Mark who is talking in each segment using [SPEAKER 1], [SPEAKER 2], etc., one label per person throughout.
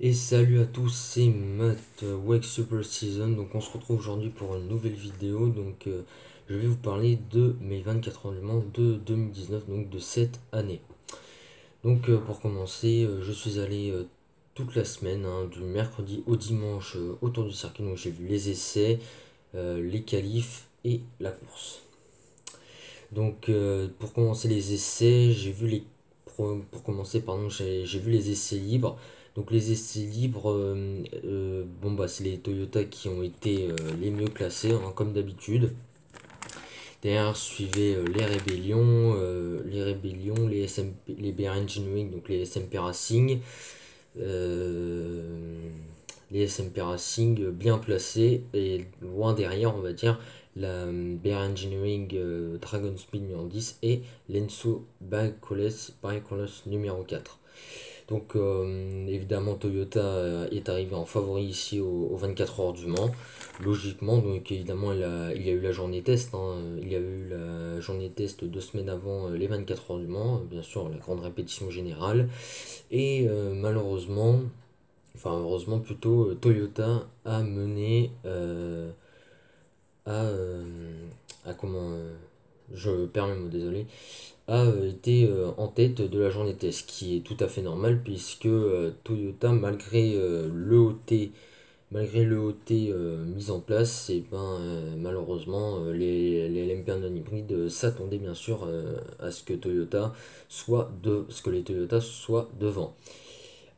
[SPEAKER 1] Et salut à tous, c'est Matt Wake Super Season. Donc on se retrouve aujourd'hui pour une nouvelle vidéo. Je vais vous parler de mes 24 heures du Mans de 2019, donc de cette année. Pour commencer, je suis allé toute la semaine, du mercredi au dimanche, autour du circuit. Donc j'ai vu les essais, les qualifs et la course. Pour commencer les essais, pour commencer, pardon, j'ai vu les essais libres. Donc les essais libres, c'est les Toyota qui ont été les mieux classés, comme d'habitude. Derrière suivaient les SMP, les BR Engineering, donc les SMP Racing, euh, les SMP Racing bien placés, et loin derrière, on va dire, la BR Engineering Dragon Speed numéro 10 et l'Enso Bike-Coles numéro 4. Évidemment, Toyota est arrivé en favori ici aux 24 heures du Mans, logiquement. Donc évidemment, il y a eu la journée test, il y a eu la journée test 2 semaines avant les 24 heures du Mans, bien sûr, la grande répétition générale. Et malheureusement, enfin heureusement plutôt, Toyota a mené à, à comment, je perds le mot, désolé, a été en tête de la journée test, ce qui est tout à fait normal puisque Toyota, malgré le OT mis en place, et malheureusement les LMP non hybrides s'attendaient bien sûr à ce que les Toyota soient devant.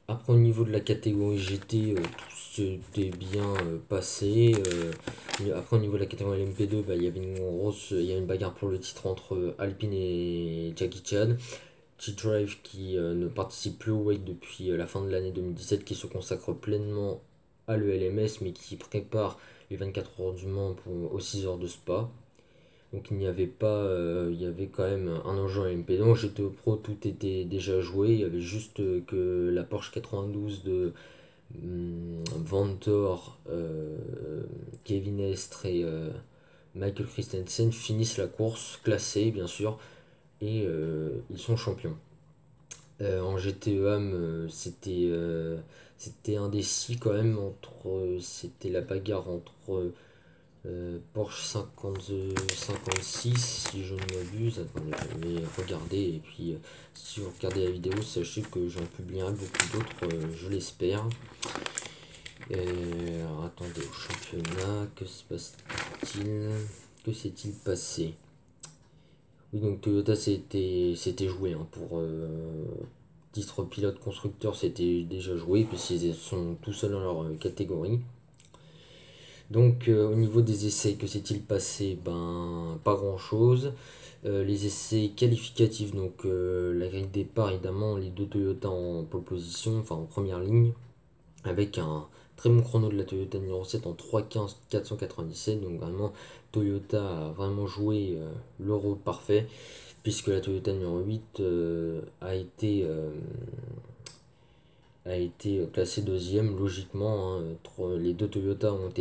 [SPEAKER 1] Après, au niveau de la catégorie GT, tout s'était bien passé. Après, au niveau de la catégorie LMP2, il y avait une bagarre pour le titre entre Alpine et Jackie Chan. T-Drive qui ne participe plus au Wake depuis la fin de l'année 2017, qui se consacre pleinement à l'ELMS, mais qui prépare les 24 heures du Mans aux 6 heures de Spa. Donc il y avait quand même un enjeu à MP. Donc j'étais au pro, tout était déjà joué. Il y avait juste que la Porsche 92 de Vantor, Kevin Estre et Michael Christensen finissent la course, classés bien sûr, et ils sont champions. En GTEAM, c'était indécis quand même c'était la bagarre entre Porsche 56 si je ne m'abuse. Attendez, je vais regarder et puis si vous regardez la vidéo, sachez que j'en publierai beaucoup d'autres, je l'espère. Alors attendez, au championnat, que se passe-t-il? Que s'est-il passé? Oui, donc Toyota c'était joué pour titre pilote constructeur, c'était déjà joué puisqu'ils sont tout seuls dans leur catégorie. Au niveau des essais, que s'est-il passé? Pas grand-chose. Les essais qualificatifs, la grille de départ, évidemment, les deux Toyota en pole position, enfin en première ligne, avec un très bon chrono de la Toyota numéro 7 en 3:15 497. Donc vraiment, Toyota a vraiment joué le rôle parfait, puisque la Toyota numéro 8 a été classée deuxième, logiquement. Les deux Toyota ont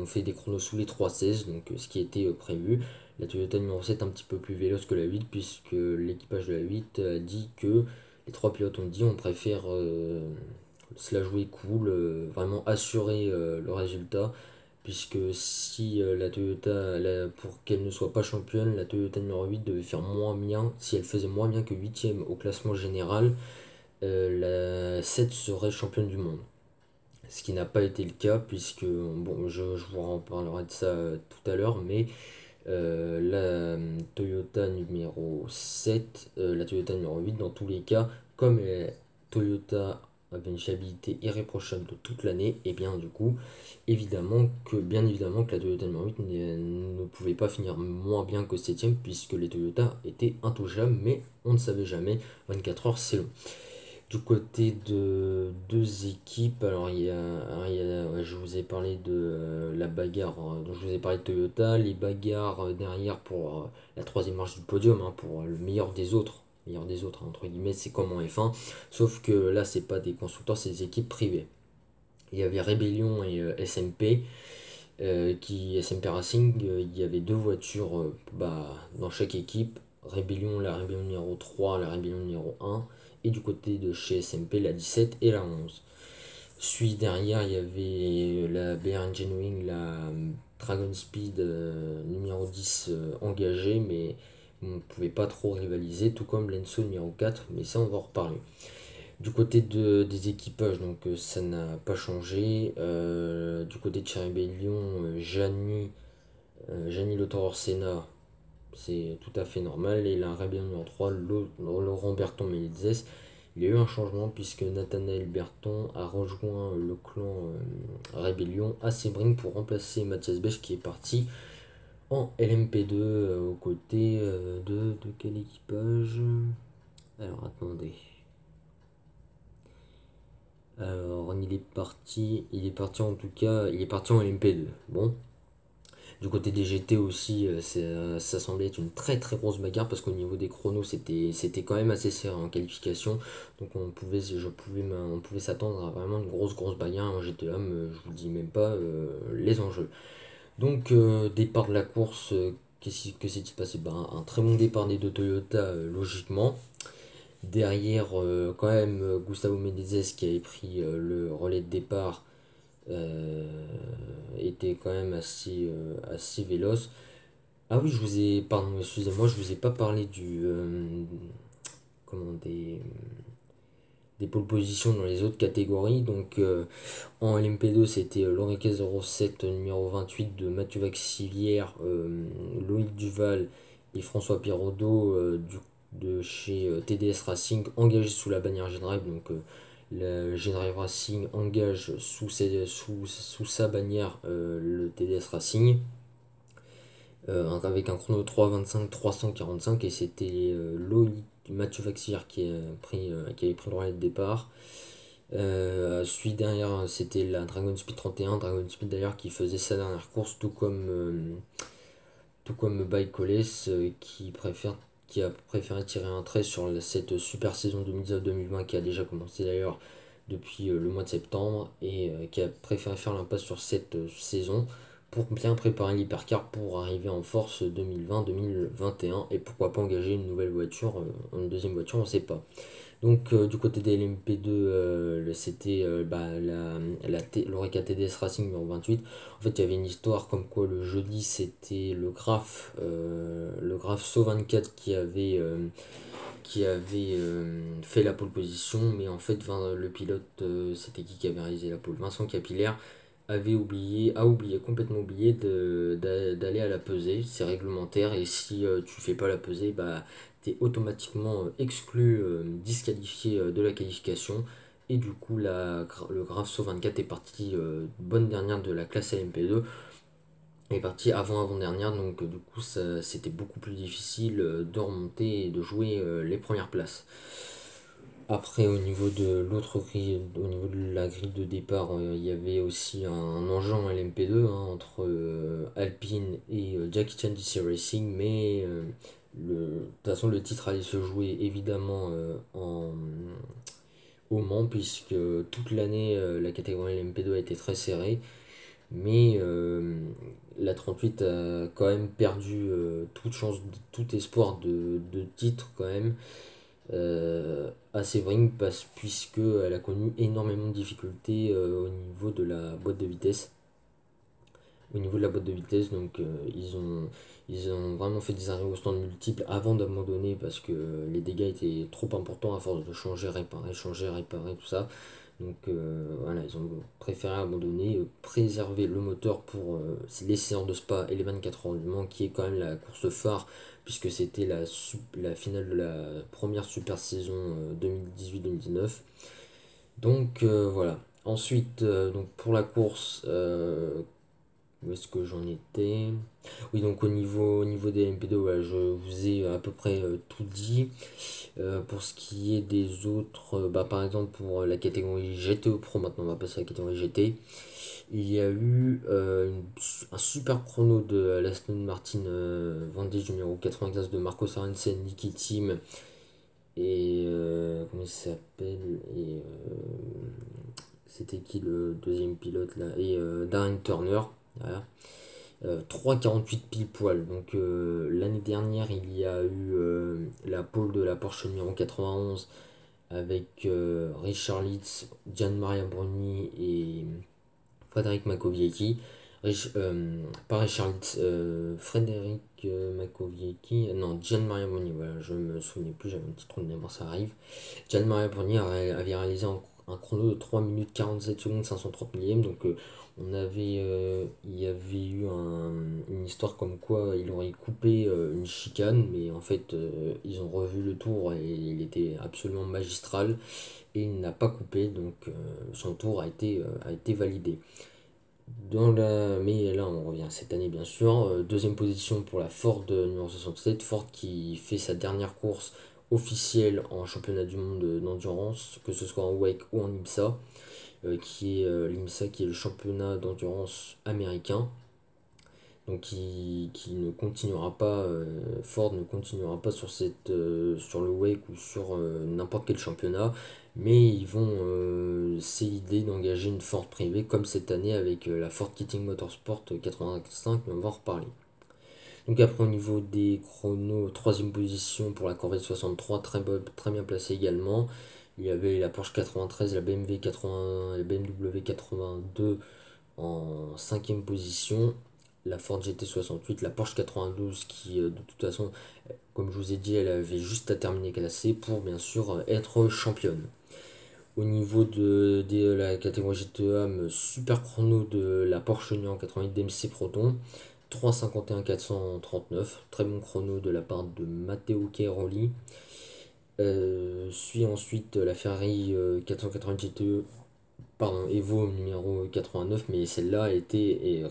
[SPEAKER 1] fait des chronos sous les 3:16, donc ce qui était prévu. La Toyota numéro 7 un petit peu plus véloce que la 8, puisque l'équipage de la 8 a dit que les trois pilotes ont dit on préfère se la jouer cool, vraiment assurer le résultat, puisque si pour qu'elle ne soit pas championne, la Toyota numéro 8 devait faire moins bien. Si elle faisait moins bien que 8ème au classement général, la 7 serait championne du monde. Ce qui n'a pas été le cas, puisque, bon, je vous en parlerai de ça tout à l'heure, mais la Toyota numéro 8, dans tous les cas, comme Toyota avait une fiabilité irréprochable de toute l'année, et bien du coup, bien évidemment que la Toyota numéro 8 ne pouvait pas finir moins bien que 7ème, puisque les Toyota étaient intouchables, mais on ne savait jamais, 24 heures c'est long. Du côté de deux équipes, alors ouais, je vous ai parlé de la bagarre, dont je vous ai parlé de Toyota, les bagarres derrière pour la troisième marche du podium, pour le meilleur des autres entre guillemets, c'est comme en F1, sauf que là c'est pas des constructeurs, c'est des équipes privées. Il y avait Rebellion et SMP, SMP Racing, il y avait deux voitures dans chaque équipe, la Rebellion numéro 3, la Rebellion numéro 1, et du côté de chez SMP, la 17 et la 11. Suite derrière, il y avait la BR Engine Wing, la Dragon Speed numéro 10 engagée, mais on ne pouvait pas trop rivaliser, tout comme l'Enso numéro 4, mais ça on va en reparler. Du côté des équipages, donc ça n'a pas changé. Du côté de chez Rebellion, Gianni Lotto Senna, c'est tout à fait normal. Et la Rebellion numéro 3, Laurent Berton Melizes, il y a eu un changement puisque Nathanaël Berton a rejoint le clan Rebellion à Sebring pour remplacer Mathias Bech qui est parti en LMP2 aux côtés de quel équipage? Alors attendez. Alors il est parti en tout cas, il est parti en LMP2. Bon, du côté des GT aussi, ça semblait être une très très grosse bagarre parce qu'au niveau des chronos, c'était quand même assez serré en qualification. Donc on pouvait s'attendre à vraiment une grosse bagarre en GTA, mais je vous dis même pas les enjeux. Donc départ de la course, que s'est-il passé? Ben, un très bon départ des deux Toyota logiquement. Derrière, quand même, Gustavo Menezes qui avait pris le relais de départ euh, était quand même assez véloce. Ah oui, pardon, excusez-moi, je vous ai pas parlé comment, des pole positions dans les autres catégories. Donc en LMP2, c'était l'Orica 07 numéro 28 de Mathieu Vaxilière, Loïc Duval et François Pirodo de chez TDS Racing, engagés sous la bannière G-Drive. Donc le G-Drive Racing engage sous sa bannière le TDS Racing. Avec un chrono 3,25 345 et c'était Loïc Mathieu Vaxilière qui avait pris le relais de départ. Celui derrière, c'était la Dragon Speed 31, Dragon Speed d'ailleurs qui faisait sa dernière course, tout comme Baïkoles qui a préféré tirer un trait sur cette super saison 2019-2020 qui a déjà commencé d'ailleurs depuis le mois de septembre et qui a préféré faire l'impasse sur cette saison pour bien préparer l'hypercar pour arriver en force 2020-2021 et pourquoi pas engager une nouvelle voiture, une deuxième voiture, on ne sait pas. Donc du côté des LMP2, c'était l'Oreca TDS Racing numéro 28. En fait, il y avait une histoire comme quoi le jeudi, c'était le Graf So24 qui avait fait la pole position, mais en fait, le pilote, c'était qui avait réalisé la pole? Vincent Capillaire a complètement oublié d'aller à la pesée, c'est réglementaire, et si tu fais pas la pesée, bah, tu es automatiquement exclu, disqualifié de la qualification, et du coup, le Graf So 24 est parti bonne dernière de la classe LMP2, est parti avant-dernière, donc du coup, c'était beaucoup plus difficile de remonter et de jouer les premières places. Après, au niveau de l'autre grille, au niveau de la grille de départ, il y avait aussi un enjeu en LMP2 entre Alpine et Jackie Chan DC Racing, mais de toute façon, le titre allait se jouer évidemment au Mans, puisque toute l'année, la catégorie LMP2 a été très serrée, mais la 38 a quand même perdu toute chance, tout espoir de titre quand même à Séverine puisque elle a connu énormément de difficultés au niveau de la boîte de vitesse, donc ils ont vraiment fait des arrêts au stand multiples avant d'abandonner parce que les dégâts étaient trop importants à force de changer, réparer, tout ça. Donc voilà, ils ont préféré abandonner, préserver le moteur pour les séances de Spa et les 24 heures du Mans, qui est quand même la course phare, puisque c'était la finale de la première super saison 2018-2019. Donc voilà. Ensuite, donc pour la course, où est-ce que j'en étais? Oui, donc au niveau des MP2, voilà, je vous ai à peu près tout dit. Pour ce qui est des autres, bah, par exemple pour la catégorie GTO Pro, maintenant on va passer à la catégorie GT. Il y a eu un super chrono de l'Aston Martin Vantage numéro 95 de Marco Sorensen, Niki Team et comment il s'appelle c'était qui le deuxième pilote là? Et Darren Turner. Voilà. 3,48 pile poil. Donc l'année dernière, il y a eu la pole de la Porsche numéro 91 avec Richard Litz, Gianmaria Bruni et Frédéric Makowiecki. Pas Richard Litz, Frédéric Makowiecki, non, Gianmaria Bruni, voilà, je me souvenais plus, j'avais un petit trou de mémoire, ça arrive. Gianmaria Bruni avait réalisé un chrono de 3 minutes 47 secondes 530 millièmes, donc il y avait eu une histoire comme quoi il aurait coupé une chicane, mais en fait ils ont revu le tour et il était absolument magistral et il n'a pas coupé, donc son tour a été validé. Mais là on revient cette année bien sûr. Deuxième position pour la Ford numéro 67, Ford qui fait sa dernière course officielle en championnat du monde d'endurance, que ce soit en WEC ou en IMSA, qui est l'IMSA qui est le championnat d'endurance américain. Donc qui ne continuera pas, Ford ne continuera pas sur le WEC ou sur n'importe quel championnat, mais ils vont c'est l'idée d'engager une Ford privée comme cette année avec la Ford Kitting Motorsport 85, mais on va en reparler. Donc après au niveau des chronos, troisième position pour la Corvette 63, très bien placée également. Il y avait la Porsche 93, la BMW 80, la BMW 82 en cinquième position, la Ford GT68, la Porsche 92 qui de toute façon, comme je vous ai dit, elle avait juste à terminer classée pour bien sûr être championne. Au niveau de la catégorie GTE, super chrono de la Porsche 988 DMC Proton, 3,51 439, très bon chrono de la part de Matteo Cairoli. Suit ensuite la Ferrari 480 GTE, pardon, Evo numéro 89, mais celle-là a été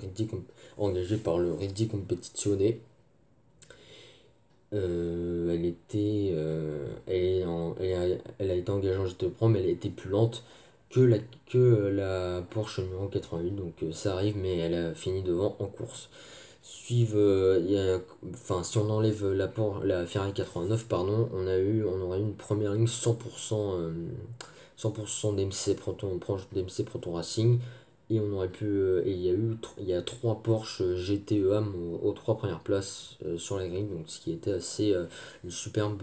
[SPEAKER 1] engagée par le Riddi Competizione. Elle a été engagée en GT Pro, mais elle a été plus lente que la Porsche numéro 88, donc ça arrive, mais elle a fini devant en course. Enfin, si on enlève la Ferrari 89, pardon, on aurait eu une première ligne 100%, 100% d'MC Proton, proche d'MC Proton Racing, et on aurait pu et il y a trois Porsche GT aux trois premières places sur la grille, donc ce qui était assez une superbe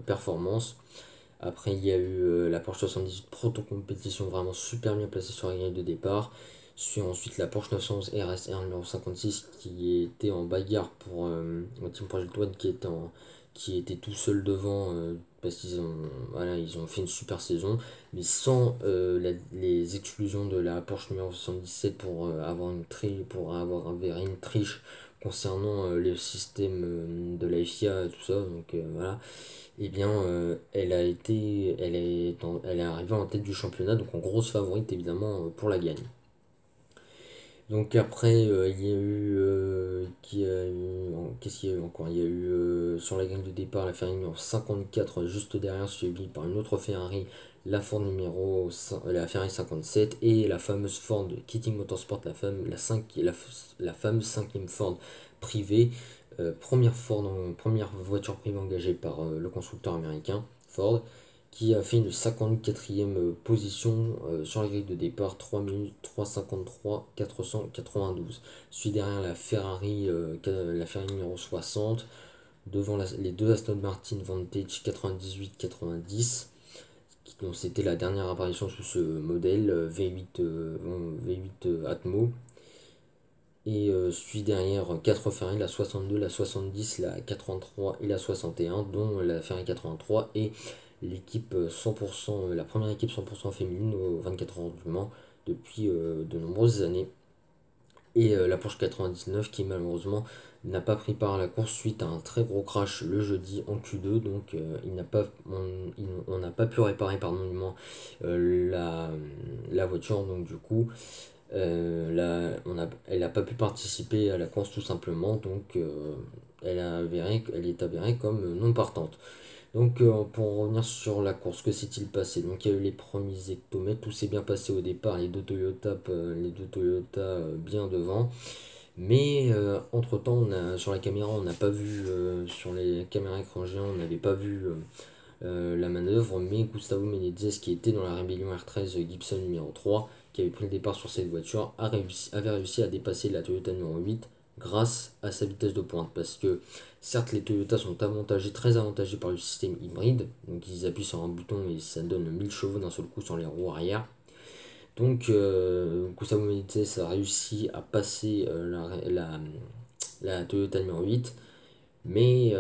[SPEAKER 1] performance. Après il y a eu la Porsche 78 Proto Compétition, vraiment super bien placée sur la grille de départ. Suit ensuite la Porsche 911 RSR numéro 56 qui était en bagarre pour le Team Project One qui était tout seul devant parce ils ont fait une super saison, mais sans les exclusions de la Porsche numéro 77 pour avoir avéré une triche concernant le système de la FIA et tout ça. Donc voilà, et bien elle est arrivée en tête du championnat, donc en grosse favorite évidemment pour la gagne. Donc après, il y a eu, qu'est-ce qu'il y a eu encore? Il y a eu sur la grille de départ la Ferrari numéro 54 juste derrière, suivi par une autre Ferrari, la Ferrari 57 et la fameuse Ford Kitting Motorsport, la fameuse cinquième Ford privée, première voiture privée engagée par le constructeur américain Ford, qui a fait une 54e position sur la grille de départ, 3 minutes 3,53 492. Suit derrière la Ferrari numéro 60, devant les deux Aston Martin Vantage 98-90, dont c'était la dernière apparition sous ce modèle V8 Atmo. Et suit derrière 4 Ferrari, la 62, la 70, la 83 et la 61, dont la Ferrari 83 et l'équipe 100%, la première équipe 100% féminine aux 24 heures du Mans depuis de nombreuses années. Et la Porsche 99 qui malheureusement n'a pas pris part à la course suite à un très gros crash le jeudi en Q2, donc on n'a pas pu réparer la voiture, donc du coup elle n'a pas pu participer à la course tout simplement, donc elle est avérée comme non partante. Donc pour revenir sur la course, que s'est-il passé? Donc il y a eu les premiers hectomètres, tout s'est bien passé au départ, les deux Toyota bien devant. Mais entre-temps, sur la caméra, on n'a pas vu, sur les caméras écran géant, on n'avait pas vu la manœuvre, mais Gustavo Menezes, qui était dans la rébellion R13 Gibson numéro 3, qui avait pris le départ sur cette voiture, avait réussi à dépasser la Toyota numéro 8 grâce à sa vitesse de pointe. Parce que certes, les Toyota sont très avantagés par le système hybride, donc ils appuient sur un bouton et ça donne 1000 chevaux d'un seul coup sur les roues arrière. Donc, Kusamo Metsu a réussi à passer la Toyota numéro 8, mais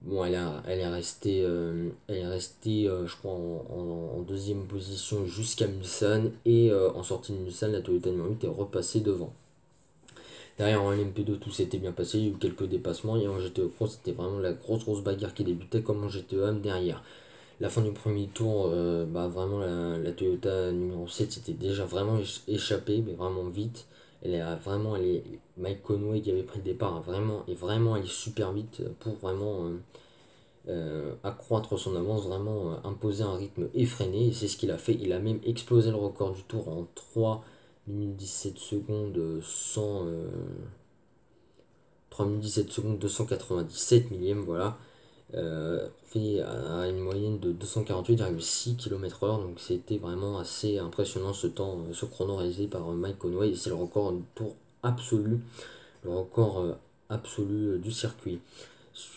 [SPEAKER 1] bon, elle est restée je crois, en deuxième position jusqu'à Mulsanne, et en sortie de Mulsanne, la Toyota numéro 8 est repassée devant. Derrière, en LMP2, tout s'était bien passé, il y a eu quelques dépassements, et en GTE Pro, c'était vraiment la grosse bagarre qui débutait, comme en GTE derrière. La fin du premier tour, vraiment la Toyota numéro 7 s'était déjà vraiment échappée, mais vraiment vite. Mike Conway qui avait pris le départ vraiment allé super vite pour vraiment accroître son avance, vraiment imposer un rythme effréné. Et c'est ce qu'il a fait. Il a même explosé le record du tour en 3 minutes 17 secondes 3 minutes 17 secondes 297 millième, voilà. Fait à une moyenne de 248,6 km/h, donc c'était vraiment assez impressionnant ce temps, ce chrono réalisé par Mike Conway, et c'est le record du tour absolu, le record absolu du circuit.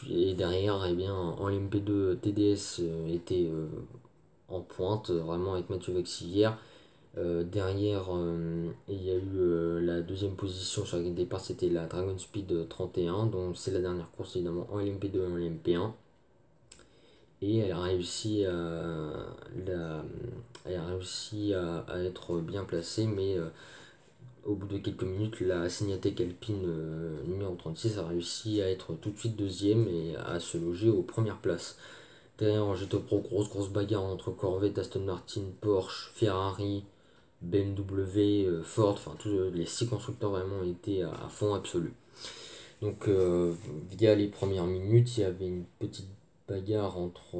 [SPEAKER 1] Et derrière, eh bien, en LMP2, TDS était en pointe, vraiment avec Mathieu Vaxivière. Derrière, il y a eu la deuxième position sur le départ, c'était la Dragon Speed 31, donc c'est la dernière course évidemment en LMP2 et en LMP1. Et elle a réussi à être bien placée, mais au bout de quelques minutes, la Signatec Alpine numéro 36 a réussi à être tout de suite deuxième et à se loger aux premières places. Derrière, en GT Pro, grosse bagarre entre Corvette, Aston Martin, Porsche, Ferrari, BMW, Ford, enfin tous les 6 constructeurs vraiment étaient à fond absolu. Donc via les premières minutes, il y avait une bagarre entre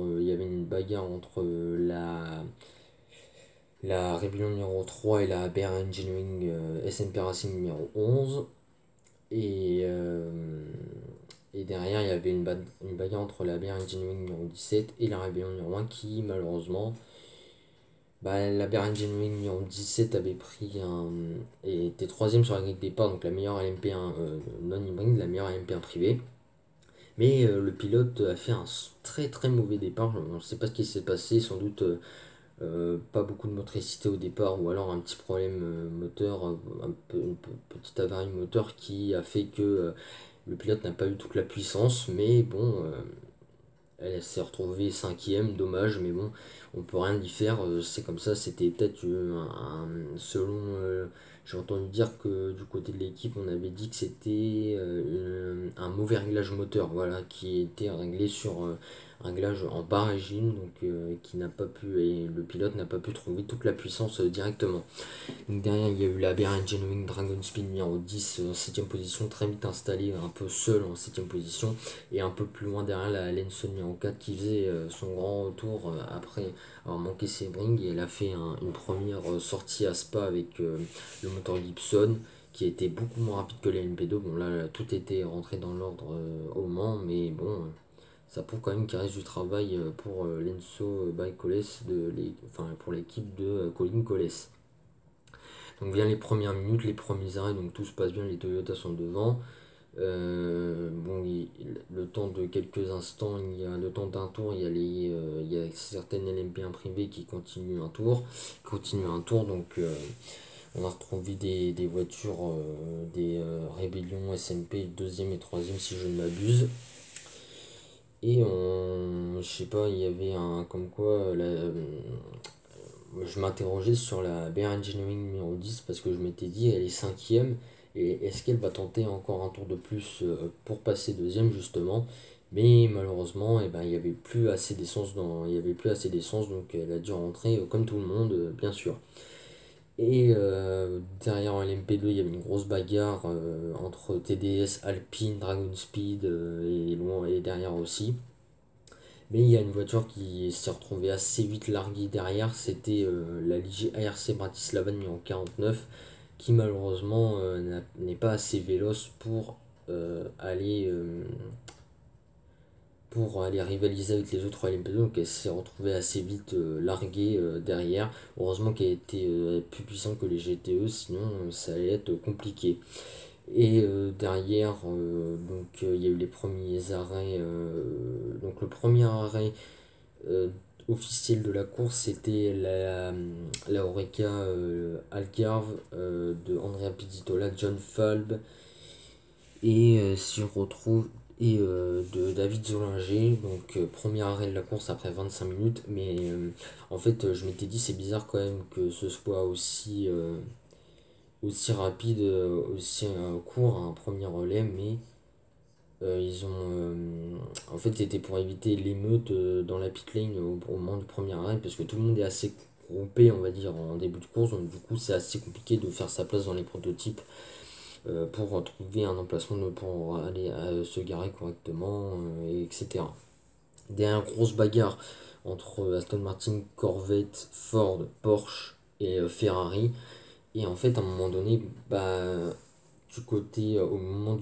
[SPEAKER 1] la Rébellion numéro 3 et la BR Engineering SMP Racing numéro 11. Et, et derrière, il y avait une bagarre entre la BR Engineering numéro 17 et la Rébellion numéro 1 qui, malheureusement, la BR Engineering numéro 17 avait et était troisième sur la grille de départ, donc la meilleure LMP1 non hybride, la meilleure LMP1 privée. Mais le pilote a fait un très mauvais départ. On ne sait pas ce qui s'est passé, sans doute pas beaucoup de motricité au départ, ou alors un petit problème moteur, une petite avarie moteur qui a fait que le pilote n'a pas eu toute la puissance. Mais bon, elle s'est retrouvée cinquième, dommage, mais bon, on peut rien y faire, c'est comme ça. C'était peut-être selon, j'ai entendu dire que du côté de l'équipe, on avait dit que c'était un mauvais réglage moteur, voilà, qui était réglé sur un réglage en bas régime, donc qui n'a pas pu, et le pilote n'a pas pu trouver toute la puissance directement. Donc derrière, il y a eu la BR Engineering Dragon Speed numéro 10 en 7ème position, très vite installé, un peu seul en 7ème position. Et un peu plus loin derrière, la Lenson numéro 4 qui faisait son grand retour après avoir manqué ses brings. Et elle a fait une première sortie à Spa avec le moteur Gibson, qui était beaucoup moins rapide que la LMP2. Bon, là, tout était rentré dans l'ordre au Mans, mais bon, ça prouve quand même qu'il reste du travail pour l'Enso by Coles, pour l'équipe de Colin Coles. Donc vient les premières minutes, les premiers arrêts, donc tout se passe bien, les Toyota sont devant. Le temps de quelques instants, le temps d'un tour, il y a certaines LMP1 privées qui continuent un tour, donc on a retrouvé des voitures, des Rébellions SMP deuxième et troisième si je ne m'abuse. Et je sais pas, il y avait un comme quoi je m'interrogeais sur la BR Engineering numéro 10 parce que je m'étais dit elle est cinquième et est-ce qu'elle va tenter encore un tour de plus pour passer deuxième justement, mais malheureusement il n'y avait plus assez d'essence donc elle a dû rentrer comme tout le monde bien sûr. Et derrière en LMP2 il y avait une grosse bagarre entre TDS, Alpine, Dragon Speed et derrière aussi. Mais il y a une voiture qui s'est retrouvée assez vite larguée derrière, c'était la Ligier ARC Bratislava numéro 49, qui malheureusement n'est pas assez véloce pour aller rivaliser avec les autres LMP2, donc elle s'est retrouvée assez vite larguée derrière. Heureusement qu'elle était plus puissante que les GTE, sinon ça allait être compliqué. Et derrière, il y a eu les premiers arrêts. Donc le premier arrêt euh, officiel de la course, c'était la Oreca Algarve de Andrea Pizzitola, John Falb et s'y retrouve et de David Zollinger. Donc premier arrêt de la course après 25 minutes. Mais en fait, je m'étais dit c'est bizarre quand même que ce soit aussi rapide, aussi court un premier relais, mais ils ont. En fait, c'était pour éviter l'émeute dans la pit lane au moment du premier arrêt, parce que tout le monde est assez groupé, on va dire, en début de course, donc du coup, c'est assez compliqué de faire sa place dans les prototypes pour trouver un emplacement pour aller se garer correctement, etc. Derrière, grosse bagarre entre Aston Martin, Corvette, Ford, Porsche et Ferrari. Et en fait, à un moment donné, du côté, au moment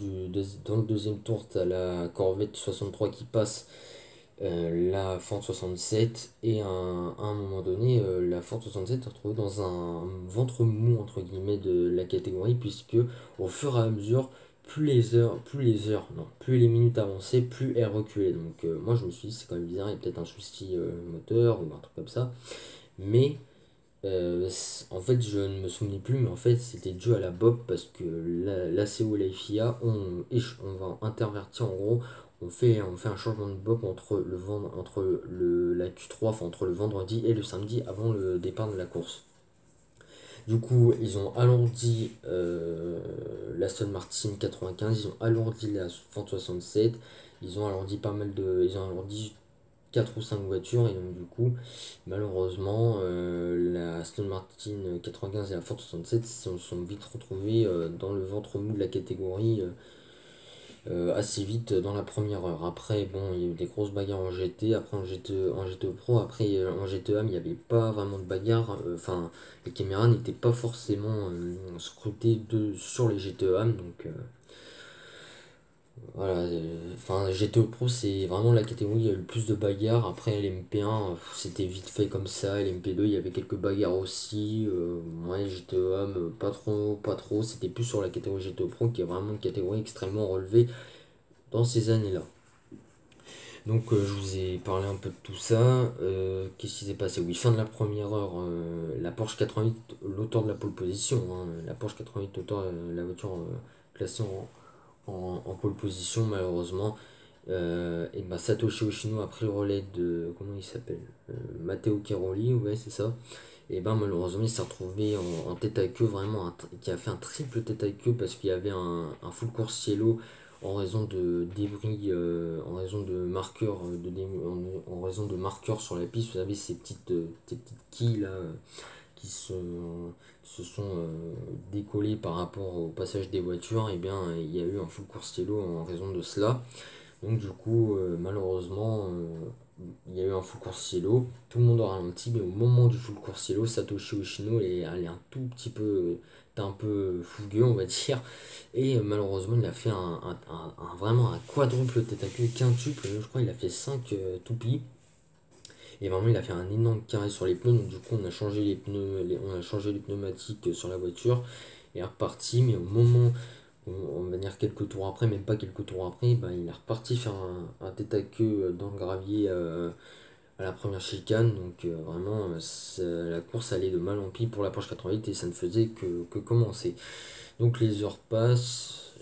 [SPEAKER 1] dans le deuxième tour, tu as la Corvette 63 qui passe la Ford 67. Et à un moment donné, la Ford 67 s'est retrouvée dans un ventre mou, entre guillemets, de la catégorie, puisque au fur et à mesure, plus les minutes avançaient, plus elle reculait. Donc moi, je me suis dit, c'est quand même bizarre, il y a peut-être un souci moteur ou un truc comme ça. Mais en fait, je ne me souvenais plus, mais en fait, c'était dû à la BOP parce que l'ACO et la FIA on va intervertir en gros. On fait un changement de BOP entre la Q3, enfin entre le vendredi et le samedi avant le départ de la course. Du coup, ils ont alourdi l'Aston Martin 95, ils ont alourdi la Ford 67, ils ont alourdi pas mal de. Ils ont alourdi 4 ou 5 voitures et donc du coup malheureusement la Aston Martin 95 et la Ford 67 sont vite retrouvées dans le ventre mou de la catégorie assez vite dans la première heure. Après bon il y a eu des grosses bagarres en GT, après en GTE Pro, après en GTA mais il n'y avait pas vraiment de bagarre, enfin les caméras n'étaient pas forcément scrutées sur les GTE donc voilà, enfin GTO Pro c'est vraiment la catégorie où il y a eu le plus de bagarres. Après l'MP1 c'était vite fait comme ça, et l'MP2 il y avait quelques bagarres aussi. Ouais, GTO Homme pas trop, c'était plus sur la catégorie GTO Pro qui est vraiment une catégorie extrêmement relevée dans ces années-là. Donc je vous ai parlé un peu de tout ça. Qu'est-ce qui s'est passé? Oui, fin de la première heure, la Porsche 88, l'auteur de la pole position, hein, la Porsche 88, l'auteur, la voiture classée en pole position malheureusement. Et bah, Satoshi Hoshino a pris le relais de. Comment il s'appelle Matteo Caroli, ouais, c'est ça. Et ben malheureusement, il s'est retrouvé en tête à queue, vraiment, qui a fait un triple tête à queue parce qu'il y avait un full course cielo en raison de débris, en raison de marqueurs, en raison de marqueurs sur la piste. Vous savez, ces petites quilles là qui se sont décollées par rapport au passage des voitures. Et bien, il y a eu un full course cielo en raison de cela. Donc du coup, malheureusement, il y a eu un full course cielo, tout le monde a ralenti, mais au moment du full course cielo, Satoshi Hoshino est allé un tout petit peu, était un peu fougueux, on va dire, et malheureusement, il a fait vraiment un quadruple tête à queue, quintuple, je crois, il a fait 5 toupies, et vraiment, il a fait un énorme carré sur les pneus, donc du coup, on a changé les pneus, on a changé les pneumatiques sur la voiture, et est reparti, mais au moment on va dire quelques tours après, même pas quelques tours après, bah, il est reparti faire un tête à queue dans le gravier à la première chicane. Donc vraiment, la course allait de mal en pis pour la Porsche 88 et ça ne faisait que commencer. Donc les heures passent,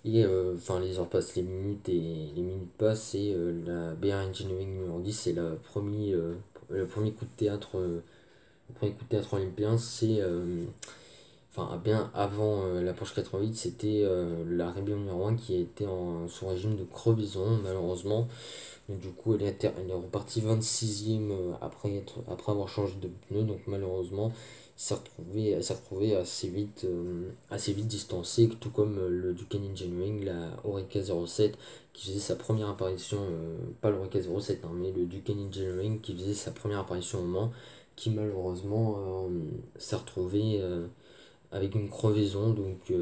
[SPEAKER 1] enfin les heures passent, les minutes passent et la BR Engineering numéro 10 c'est le premier coup de théâtre. Le premier coup de théâtre olympien, c'est enfin bien avant la Porsche 88, c'était la Rebellion numéro 1 qui était sous régime de crevaison malheureusement. Donc, du coup elle est repartie 26e après avoir changé de pneu, donc malheureusement elle s'est retrouvée assez vite distancée, tout comme le Ducati Engineering, la Oreca 07 qui faisait sa première apparition, pas l'Oreca 07 hein, mais le Ducati Engineering qui faisait sa première apparition au Mans, qui malheureusement s'est retrouvée avec une crevaison. Donc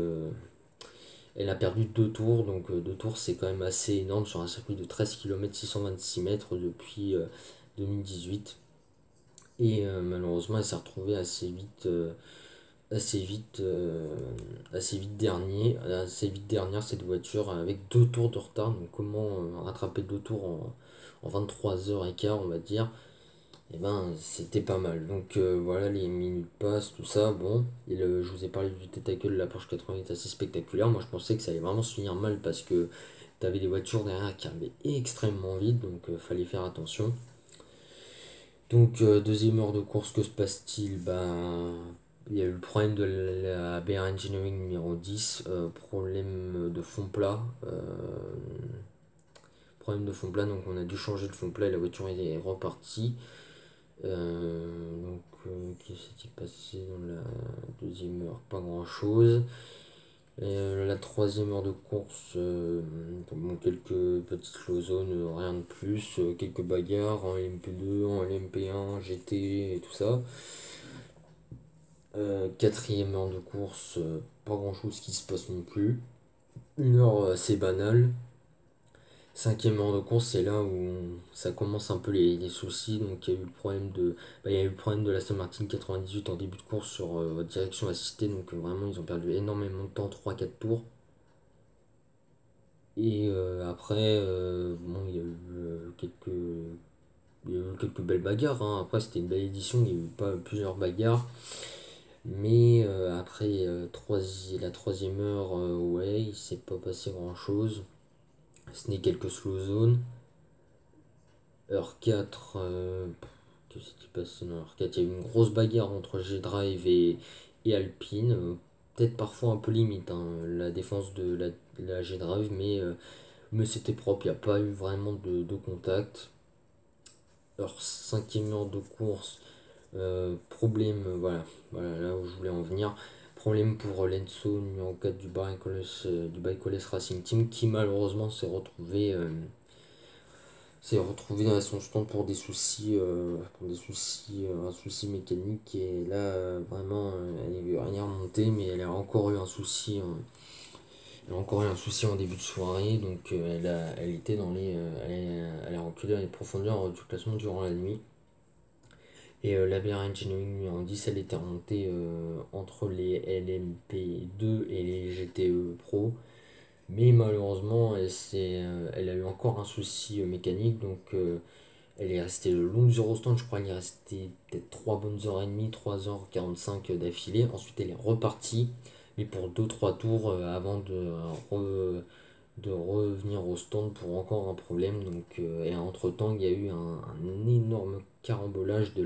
[SPEAKER 1] elle a perdu 2 tours. Donc 2 tours c'est quand même assez énorme sur un circuit de 13 km 626 mètres depuis 2018. Et malheureusement elle s'est retrouvée assez vite dernière cette voiture avec 2 tours de retard. Donc comment rattraper 2 tours en 23h15 on va dire. Et ben c'était pas mal. Donc voilà, les minutes passent, tout ça, bon. Et je vous ai parlé du tête à queue de la Porsche 88 assez spectaculaire. Moi je pensais que ça allait vraiment se finir mal parce que t'avais des voitures derrière qui arrivaient extrêmement vite, donc fallait faire attention. Donc, deuxième heure de course, que se passe-t-il? Ben, il y a eu le problème de la BR Engineering numéro 10, problème de fond plat. Problème de fond plat, donc on a dû changer le fond plat et la voiture est repartie. Donc, qu'est-ce qui s'est passé dans la deuxième heure? Pas grand-chose. La troisième heure de course, bon, quelques petites slow zones, rien de plus, quelques bagarres en LMP2, en LMP1, GT et tout ça. Quatrième heure de course, pas grand chose qui se passe non plus. Une heure assez banale. Cinquième heure de course, c'est là où ça commence un peu les soucis. Donc il y a eu le problème il y a eu le problème de l'Aston Martin 98 en début de course sur direction assistée. Donc vraiment ils ont perdu énormément de temps, 3-4 tours. Et après, bon, il y a eu quelques belles bagarres, hein. Après, c'était une belle édition, il y a eu pas plusieurs bagarres. Mais après, la troisième heure, ouais, il s'est pas passé grand-chose. Ce n'est quelques slow zones. Heure 4, qu'est-ce qui s'est passé dans heure 4? Il y a eu une grosse bagarre entre G-Drive et Alpine. Peut-être parfois un peu limite, hein, la défense de la G-Drive, mais c'était propre, il n'y a pas eu vraiment de contact. Alors, cinquième heure de course, problème, voilà là où je voulais en venir. Problème pour Lenso, numéro 4 du Bike Oles Racing Team, qui malheureusement s'est retrouvé dans son stand un souci mécanique. Et là, vraiment, elle n'est rien remonté, mais elle a encore eu un souci. Elle a encore eu un souci en début de soirée, donc elle était elle a reculé dans les profondeurs du classement durant la nuit. Et la BR Engineering numéro 10, elle était remontée entre les LMP2 et les GTE Pro. Mais malheureusement, elle a eu encore un souci mécanique, donc elle est restée le long du Eurostand, je crois qu'elle est restée peut-être 3 bonnes heures et demie, 3h45 d'affilée. Ensuite, elle est repartie, mais pour 2-3 tours avant de revenir au stand pour encore un problème. Donc, et entre-temps, il y a eu un énorme carambolage de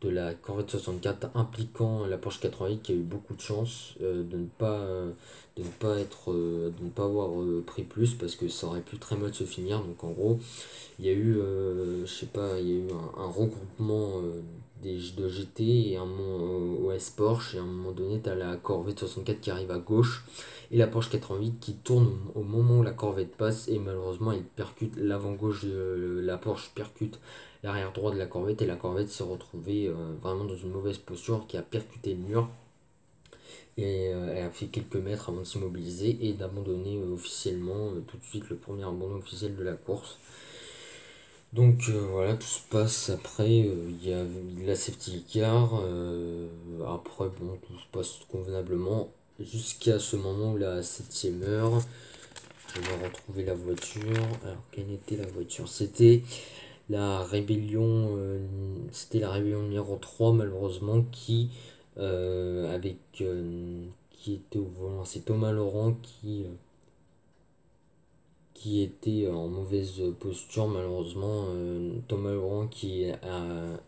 [SPEAKER 1] la Corvette 64 impliquant la Porsche 88 qui a eu beaucoup de chance de ne pas avoir pris plus parce que ça aurait pu très mal se finir. Donc en gros, il y a eu, je sais pas, il y a eu un regroupement de GT et OS Porsche, et à un moment donné, tu as la Corvette 64 qui arrive à gauche et la Porsche 88 qui tourne au moment où la Corvette passe, et malheureusement, elle percute l'avant gauche de la Porsche, percute l'arrière droit de la Corvette, et la Corvette s'est retrouvée vraiment dans une mauvaise posture qui a percuté le mur. Et elle a fait quelques mètres avant de s'immobiliser et d'abandonner officiellement tout de suite le premier abandon officiel de la course. Donc voilà, tout se passe après, il y a la safety car, après bon, tout se passe convenablement jusqu'à ce moment où la septième heure, je vais retrouver la voiture. Alors quelle était la voiture? C'était la rébellion numéro 3 malheureusement qui était au volant. C'est Thomas Laurent qui était en mauvaise posture malheureusement. Thomas Laurent qui est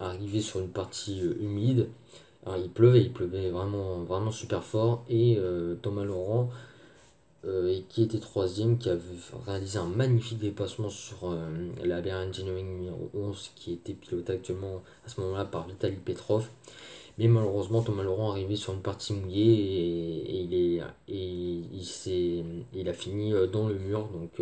[SPEAKER 1] arrivé sur une partie humide. Alors il pleuvait vraiment, vraiment super fort. Et Thomas Laurent, et qui était troisième, qui avait réalisé un magnifique dépassement sur la BR Engineering numéro 11, qui était piloté actuellement à ce moment-là par Vitaly Petrov. Mais malheureusement, Thomas Laurent est arrivé sur une partie mouillée il a fini dans le mur. Donc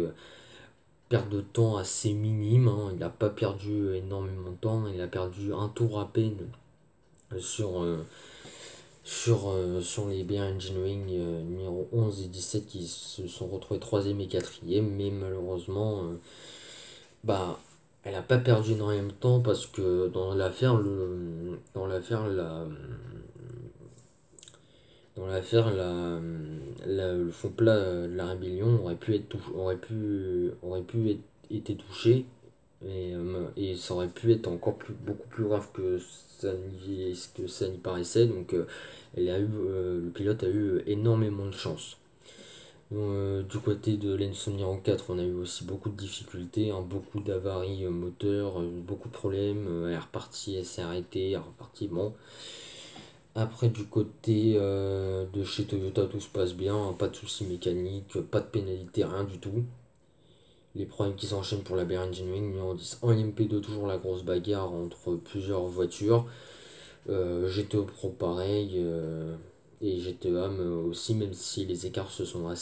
[SPEAKER 1] perte de temps assez minime, hein. Il n'a pas perdu énormément de temps, il a perdu un tour à peine sur, sur les BR Engineering numéro 11 et 17 qui se sont retrouvés 3ème et 4ème, mais malheureusement, bah, elle n'a pas perdu énormément de temps parce que dans l'affaire, l'affaire, le fond plat de la rébellion aurait pu être été touché et ça aurait pu être encore beaucoup plus grave que ça n'y paraissait. Donc le pilote a eu énormément de chance. Du côté de l'Insomniac 4, on a eu aussi beaucoup de difficultés, hein, beaucoup d'avaries moteurs, beaucoup de problèmes. Elle est repartie, elle s'est arrêtée, elle est repartie. Bon. Après, du côté de chez Toyota, tout se passe bien, hein, pas de soucis mécaniques, pas de pénalité, rien du tout. Les problèmes qui s'enchaînent pour la BR Engineering, numéro 10 en MP2, toujours la grosse bagarre entre plusieurs voitures. GTO Pro pareil, et GTO AM aussi, même si les écarts se sont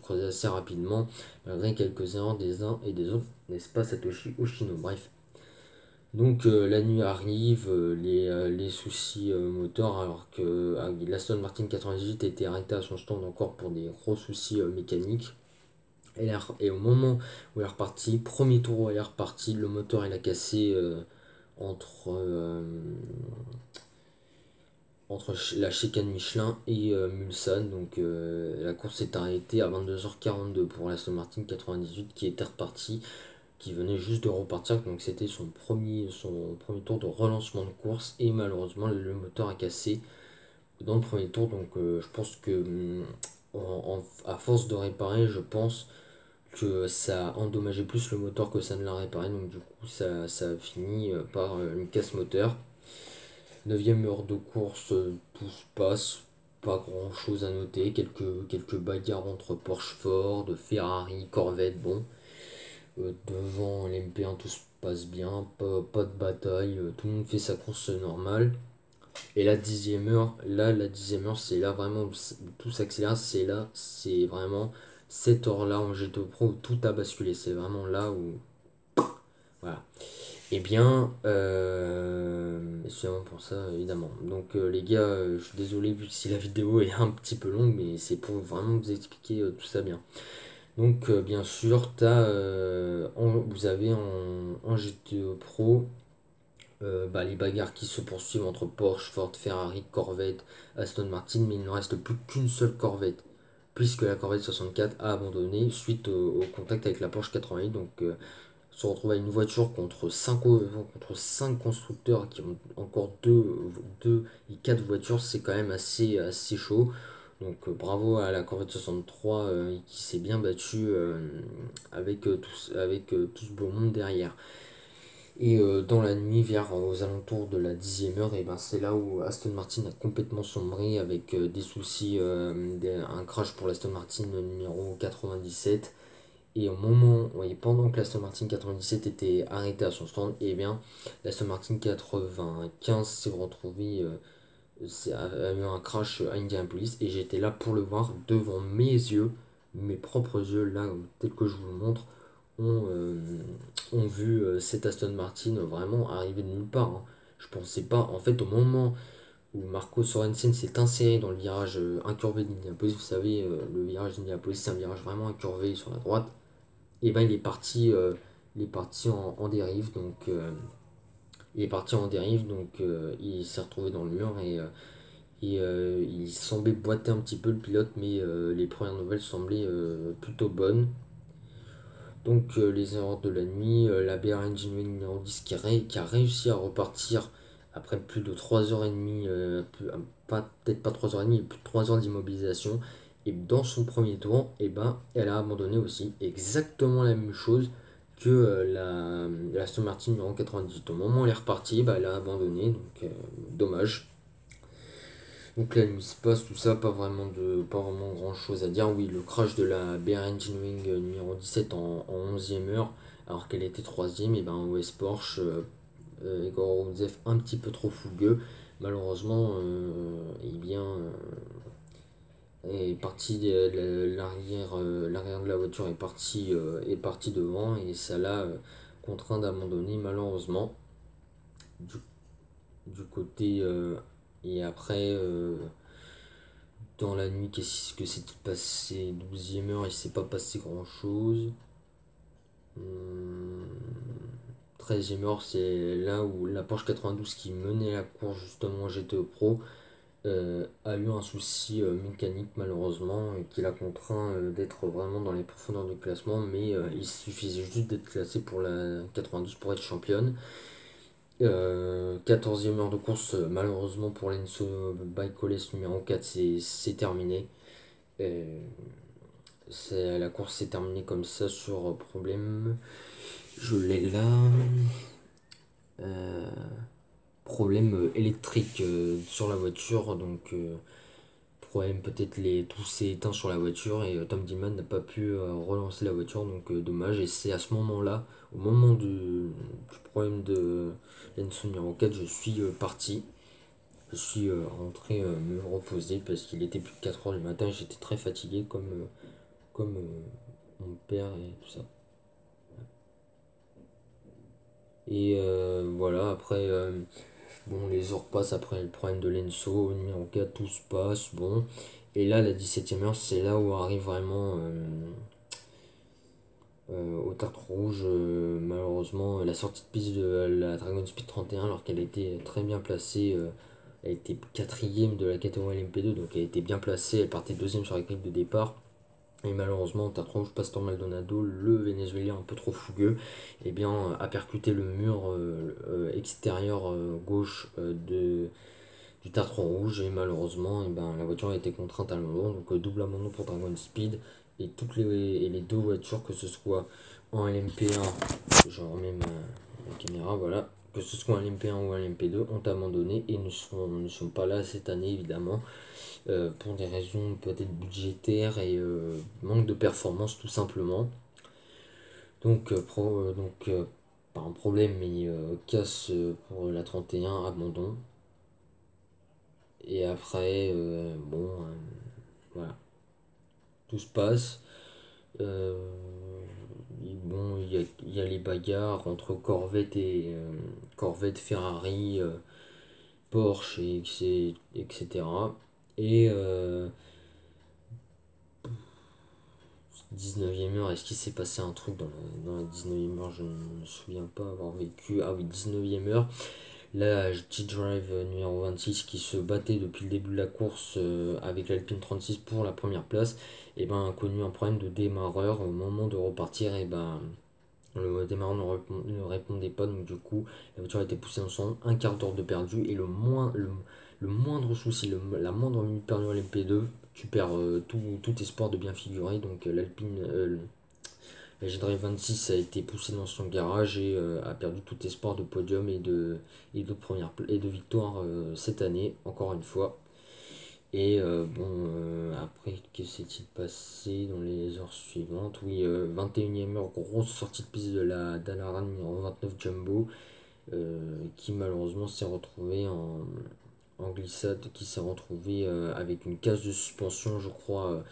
[SPEAKER 1] creusés assez rapidement, malgré quelques erreurs des uns et des autres, n'est-ce pas Satoshi Oshino? Bref. Donc la nuit arrive, les soucis moteurs, alors que l'Aston Martin 98 a été arrêté à son stand encore pour des gros soucis mécaniques. Et au moment où elle est repartie, premier tour où elle est repartie, le moteur il a cassé entre, euh, entre la chicane Michelin et Mulsanne. Donc la course s'est arrêtée à 22h42 pour l'Aston Martin 98 qui était reparti, qui venait juste de repartir. Donc c'était son premier tour de relancement de course et malheureusement le moteur a cassé dans le premier tour. Donc je pense que à force de réparer, je pense que ça a endommagé plus le moteur que ça ne l'a réparé, donc du coup ça a fini par une casse moteur. 9ème heure de course, tout se passe, pas grand chose à noter, quelques bagarres entre Porsche Ford, Ferrari, Corvette, bon. Devant l'MP1 tout se passe bien, pas de bataille, tout le monde fait sa course normale. Et la 10ème heure, c'est là vraiment où tout s'accélère, c'est vraiment cette heure-là en GTO Pro où tout a basculé. C'est vraiment là où. Voilà. Et bien, c'est vraiment pour ça, évidemment. Donc, les gars, je suis désolé vu si la vidéo est un petit peu longue, mais c'est pour vraiment vous expliquer tout ça bien. Donc, bien sûr, vous avez en GTO Pro les bagarres qui se poursuivent entre Porsche, Ford, Ferrari, Corvette, Aston Martin, mais il ne reste plus qu'une seule Corvette, puisque la Corvette 64 a abandonné suite au contact avec la Porsche 88. Donc, se retrouve à une voiture contre 5 constructeurs qui ont encore 2 et 4 voitures, c'est quand même assez chaud. Donc bravo à la Corvette 63 qui s'est bien battue avec tout ce beau monde derrière. Et dans la nuit, aux alentours de la 10ème heure, et ben c'est là où Aston Martin a complètement sombré avec des soucis, un crash pour l'Aston Martin numéro 97. Et pendant que l'Aston Martin 97 était arrêté à son stand, et bien l'Aston Martin 95 s'est retrouvé, a eu un crash à Indianapolis et j'étais là pour le voir devant mes yeux, mes propres yeux, là, tel que je vous le montre ont vu cet Aston Martin vraiment arriver de nulle part, hein. Je pensais pas, en fait, au moment où Marco Sorensen s'est inséré dans le virage incurvé d'Indianapolis, vous savez, le virage d'Indianapolis, c'est un virage vraiment incurvé sur la droite, et ben il est parti en dérive, donc il s'est retrouvé dans le mur et il semblait boiter un petit peu le pilote, mais les premières nouvelles semblaient plutôt bonnes. Donc les erreurs de la nuit, la BR Engineering numéro 10 qui a réussi à repartir après plus de 3h30, peut-être pas 3h30, mais plus de 3 heures d'immobilisation. Et dans son premier tour, elle a abandonné aussi exactement la même chose que la Aston Martin numéro 98. Au moment où elle est repartie, elle a abandonné, donc dommage. Donc la nuit se passe, tout ça, pas vraiment grand chose à dire. Oui, le crash de la BR Engineering numéro 17 en 11ème heure, alors qu'elle était 3ème, et ben West Porsche, Igor Roudzeff un petit peu trop fougueux, malheureusement, est parti l'arrière de la voiture est parti devant et ça l'a contraint d'abandonner malheureusement du, du côté et après dans la nuit, qu'est-ce que s'est passé? 12ème heure, il s'est pas passé grand-chose. 13ème heure, c'est là où la Porsche 92 qui menait la course justement GTO Pro a eu un souci mécanique malheureusement qui l'a contraint d'être vraiment dans les profondeurs du classement, mais il suffisait juste d'être classé pour la 92 pour être championne. 14e heure de course, malheureusement pour l'Enso Bike numéro 4, c'est terminé. Euh, la course s'est terminée comme ça sur problème. Je l'ai là. Euh, Problème électrique sur la voiture, donc problème peut-être tout s'est éteint sur la voiture et Tom Dillman n'a pas pu relancer la voiture, donc dommage. Et c'est à ce moment-là, au moment du problème de l'Enso numéro 4, je suis parti. Je suis rentré me reposer parce qu'il était plus de 4 heures du matin et j'étais très fatigué comme mon père et tout ça. Et voilà, après, bon, les heures passent après le problème de l'Enso, numéro 4, tout se passe, bon. Et là, la 17e heure, c'est là où arrive vraiment au Tartre Rouge, malheureusement, la sortie de piste de la Dragon Speed 31, alors qu'elle était très bien placée. Elle était quatrième de la catégorie LMP2, donc elle était bien placée, elle partait deuxième sur la grille de départ. Et malheureusement, Tartre Rouge, Pastor Maldonado, le Vénézuélien un peu trop fougueux, eh bien, a percuté le mur extérieur gauche du Tartron Rouge et malheureusement la voiture a été contrainte à l'abandon, donc double abandon pour Dragon Speed et les deux voitures, que ce soit en LMP1, je remets ma caméra, voilà, que ce soit en LMP1 ou en LMP2, ont abandonné et ne sont pas là cette année évidemment, pour des raisons peut-être budgétaires et manque de performance tout simplement. Donc, pas un problème, mais casse pour la 31, abandon. Et après, voilà, tout se passe. Euh, bon, il y a les bagarres entre Corvette, Ferrari, Porsche, etc. Et 19e heure, est-ce qu'il s'est passé un truc dans la 19e heure? Je ne me souviens pas avoir vécu. Ah oui, 19e heure. Là, G-Drive numéro 26 qui se battait depuis le début de la course avec l'Alpine 36 pour la première place, et ben, a connu un problème de démarreur au moment de repartir. Et ben, le démarreur ne répondait pas, donc du coup la voiture a été poussée dans son un quart d'heure de perdu. Et le moindre souci, la moindre minute perdue à l'MP2, tu perds tout espoir de bien figurer. Donc la G-Drive 26 a été poussé dans son garage et a perdu tout espoir de podium et de victoire cette année, encore une fois. Et après, que s'est-il passé dans les heures suivantes? Oui, 21e heure, grosse sortie de piste de la Dalaran numéro 29 Jumbo, qui malheureusement s'est retrouvé en glissade, qui s'est retrouvé avec une case de suspension, je crois,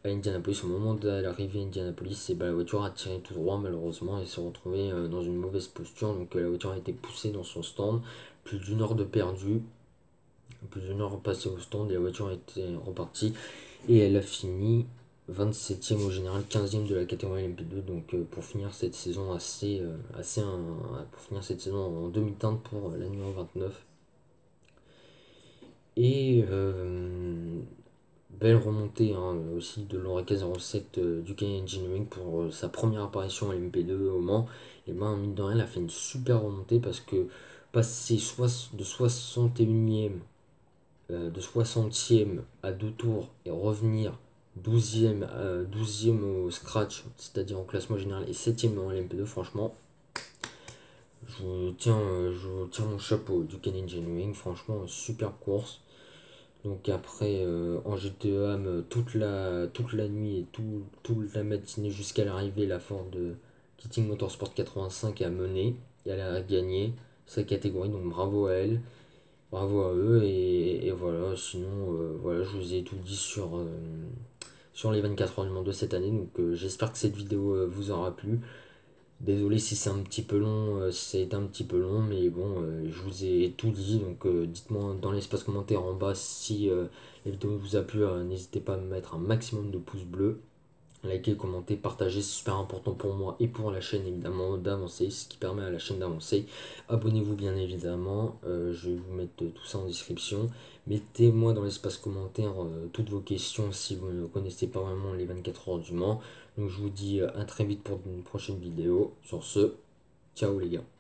[SPEAKER 1] à Indianapolis. Au moment de l'arrivée à Indianapolis, et ben, la voiture a tiré tout droit malheureusement et s'est retrouvée dans une mauvaise posture. Donc la voiture a été poussée dans son stand, plus d'une heure de perdu, plus d'une heure passée au stand et la voiture a été repartie. Et elle a fini 27e au général, 15e de la catégorie LMP2. Donc pour finir cette saison pour finir cette saison en demi-teinte pour la numéro 29. Et belle remontée hein, aussi de l'Oreca 07 du Canadian Engineering pour sa première apparition à l'MP2 au Mans. Et ben, mine de rien, elle a fait une super remontée parce que passer de 61e, de 60e à deux tours et revenir 12e au scratch, c'est-à-dire en classement général, et 7e en LMP2, franchement, je tiens mon chapeau du Canadian Engineering, franchement, super course. Donc après, en GTEAM, toute la nuit et toute la matinée jusqu'à l'arrivée, la Ford de Kitting Motorsport 85 a mené et elle a gagné sa catégorie, donc bravo à elle, bravo à eux. Et voilà, sinon, voilà, je vous ai tout dit sur les 24 heures du Mans de cette année. Donc j'espère que cette vidéo vous aura plu. Désolé si c'est un petit peu long, si ça a été un petit peu long, mais bon, je vous ai tout dit, donc dites-moi dans l'espace commentaire en bas si la vidéo vous a plu, n'hésitez pas à me mettre un maximum de pouces bleus. Likez, commentez, partagez, c'est super important pour moi et pour la chaîne évidemment d'avancer, ce qui permet à la chaîne d'avancer. Abonnez-vous bien évidemment, je vais vous mettre tout ça en description. Mettez-moi dans l'espace commentaire toutes vos questions si vous ne connaissez pas vraiment les 24 heures du Mans. Donc je vous dis à très vite pour une prochaine vidéo. Sur ce, ciao les gars.